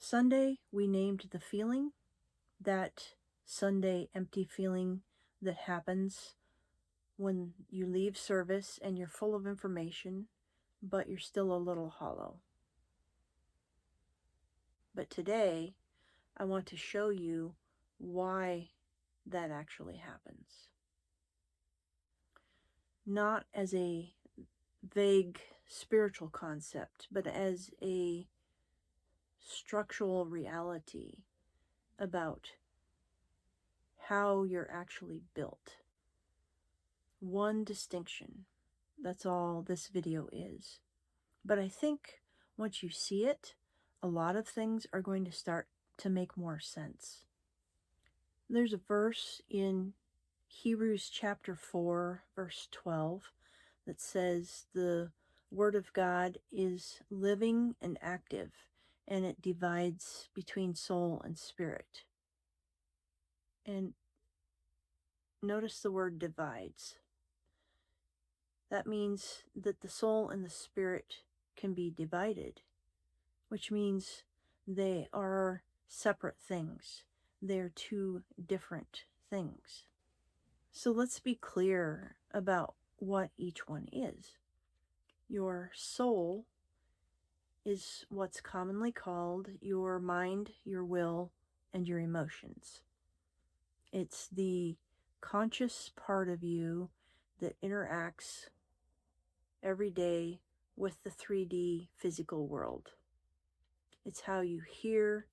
Sunday, we named the feeling, that Sunday empty feeling that happens when you leave service and you're full of information, but you're still a little hollow. But today, I want to show you why that actually happens. Not as a vague spiritual concept, but as a structural reality about how you're actually built. One distinction. That's all this video is. But I think once you see it, a lot of things are going to start to make more sense. There's a verse in Hebrews chapter 4, verse 12, that says the Word of God is living and active, and it divides between soul and spirit. And notice the word divides. That means that the soul and the spirit can be divided, which means they are separate things. They're two different things. So let's be clear about what each one is. Your soul is what's commonly called your mind, your will, and your emotions. It's the conscious part of you that interacts every day with the 3D physical world. It's how you hear,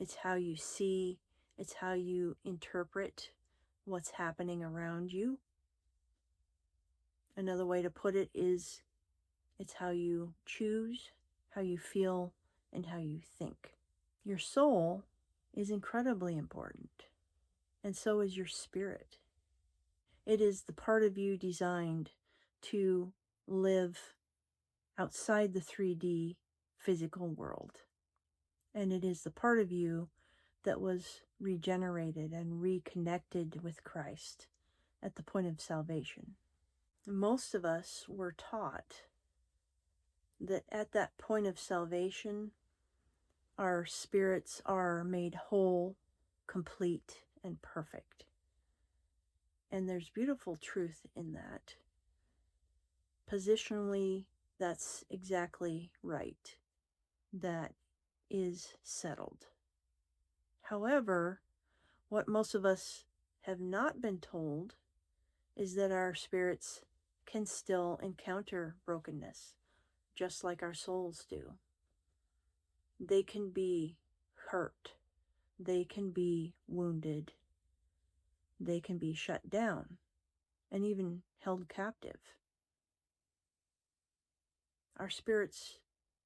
it's how you see, it's how you interpret what's happening around you. Another way to put it is it's how you choose, how you feel, and how you think. Your soul is incredibly important, and so is your spirit. It is the part of you designed to live outside the 3D physical world. And it is the part of you that was regenerated and reconnected with Christ at the point of salvation. Most of us were taught that at that point of salvation, our spirits are made whole, complete, and perfect. And there's beautiful truth in that. Positionally, that's exactly right. That is settled. However, what most of us have not been told is that our spirits can still encounter brokenness, just like our souls do. They can be hurt. They can be wounded. They can be shut down and even held captive. Our spirits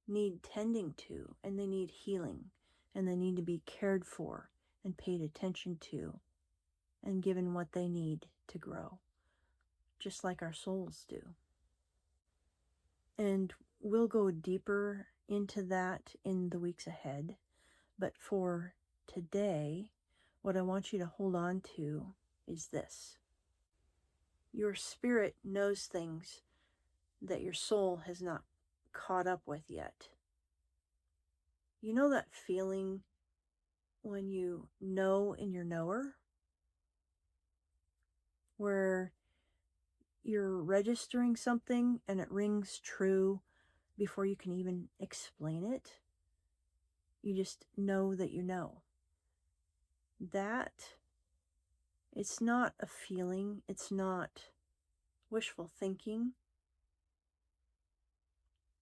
need tending to, and they need healing, and they need to be cared for and paid attention to and given what they need to grow, just like our souls do. And we'll go deeper into that in the weeks ahead, but for today, what I want you to hold on to is this. Your spirit knows things that your soul has not caught up with yet. You know that feeling when you know in your knower, where you're registering something and it rings true before you can even explain it? You just know that you know. That, it's not a feeling, it's not wishful thinking.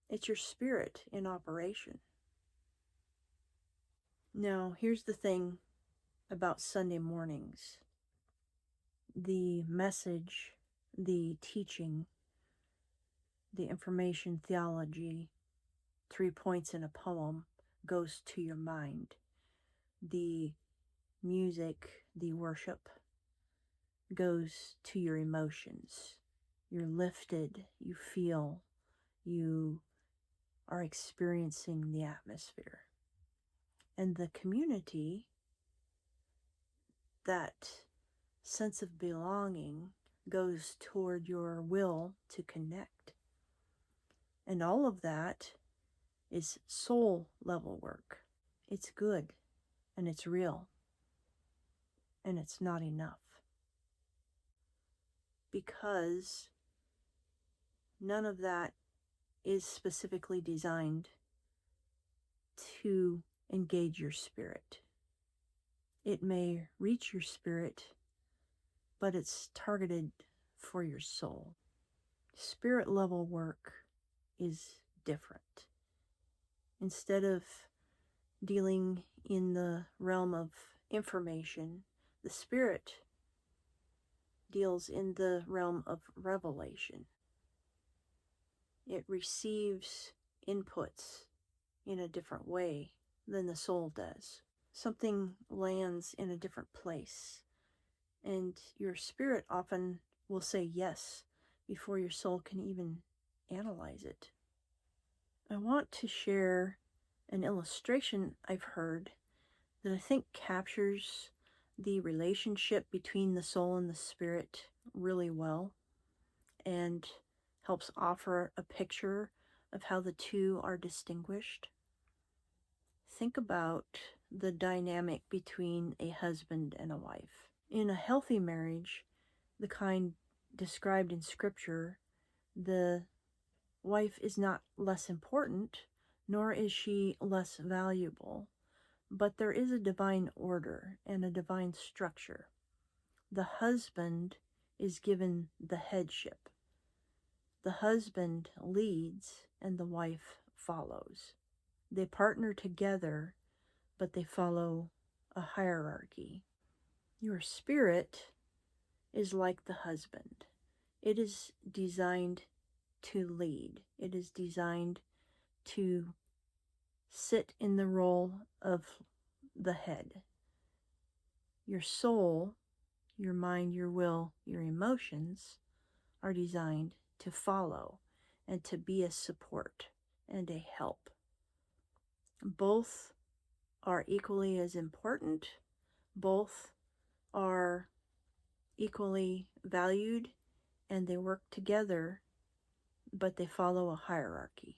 It's your spirit in operation. Now, here's the thing about Sunday mornings. The message, the teaching, the information, theology, 3 points in a poem goes to your mind. The music, the worship goes to your emotions. You're lifted, you feel, you are experiencing the atmosphere. And the community, that sense of belonging, goes toward your will to connect. And all of that is soul level work. It's good, and it's real, and it's not enough. Because none of that is specifically designed to engage your spirit. It may reach your spirit, but it's targeted for your soul. Spirit level work is different. Instead of dealing in the realm of information, the spirit deals in the realm of revelation. It receives inputs in a different way than the soul does. Something lands in a different place, and your spirit often will say yes before your soul can even analyze it. I want to share an illustration I've heard that I think captures the relationship between the soul and the spirit really well and helps offer a picture of how the two are distinguished. Think about the dynamic between a husband and a wife. In a healthy marriage, the kind described in Scripture, the wife is not less important, nor is she less valuable, but there is a divine order and a divine structure. The husband is given the headship. The husband leads and the wife follows. They partner together, but they follow a hierarchy. Your spirit is like the husband. It is designed to lead. It is designed to sit in the role of the head. Your soul, your mind, your will, your emotions are designed to follow and to be a support and a help. Both are equally as important. Both are equally valued, and they work together, but they follow a hierarchy.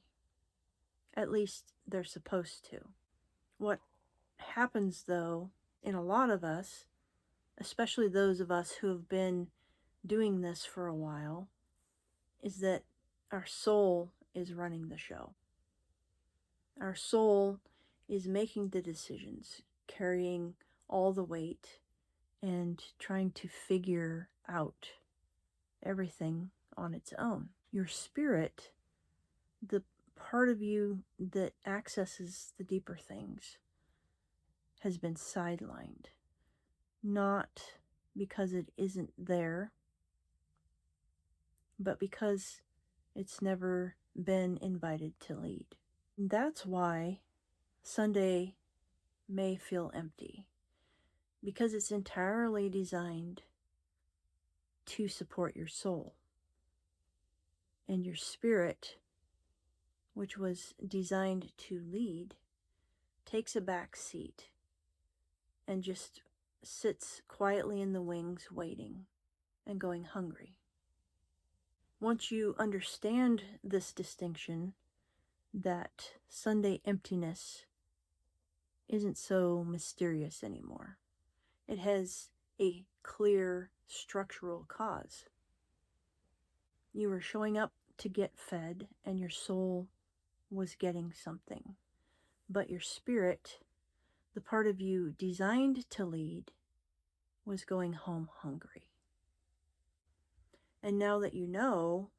At least they're supposed to. What happens, though, in a lot of us, especially those of us who have been doing this for a while, is that our soul is running the show. Our soul is making the decisions, carrying all the weight, and trying to figure out everything on its own. Your spirit, the part of you that accesses the deeper things, has been sidelined. Not because it isn't there, but because it's never been invited to lead. That's why Sunday may feel empty, because it's entirely designed to support your soul. And your spirit, which was designed to lead, takes a back seat and just sits quietly in the wings waiting and going hungry. Once you understand this distinction, that Sunday emptiness isn't so mysterious anymore. It has a clear structural cause. You were showing up to get fed, and your soul was getting something. But your spirit, the part of you designed to lead, was going home hungry. And now that you know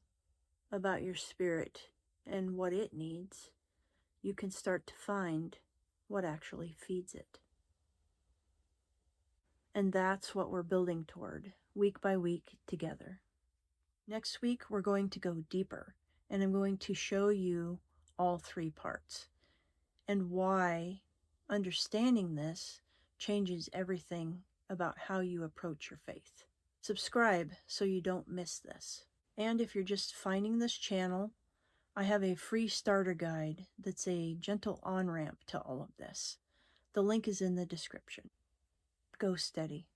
about your spirit and what it needs, you can start to find what actually feeds it. And that's what we're building toward, week by week together. Next week, we're going to go deeper, and I'm going to show you all three parts and why understanding this changes everything about how you approach your faith. Subscribe so you don't miss this. And if you're just finding this channel, I have a free starter guide that's a gentle on-ramp to all of this. The link is in the description. Go steady.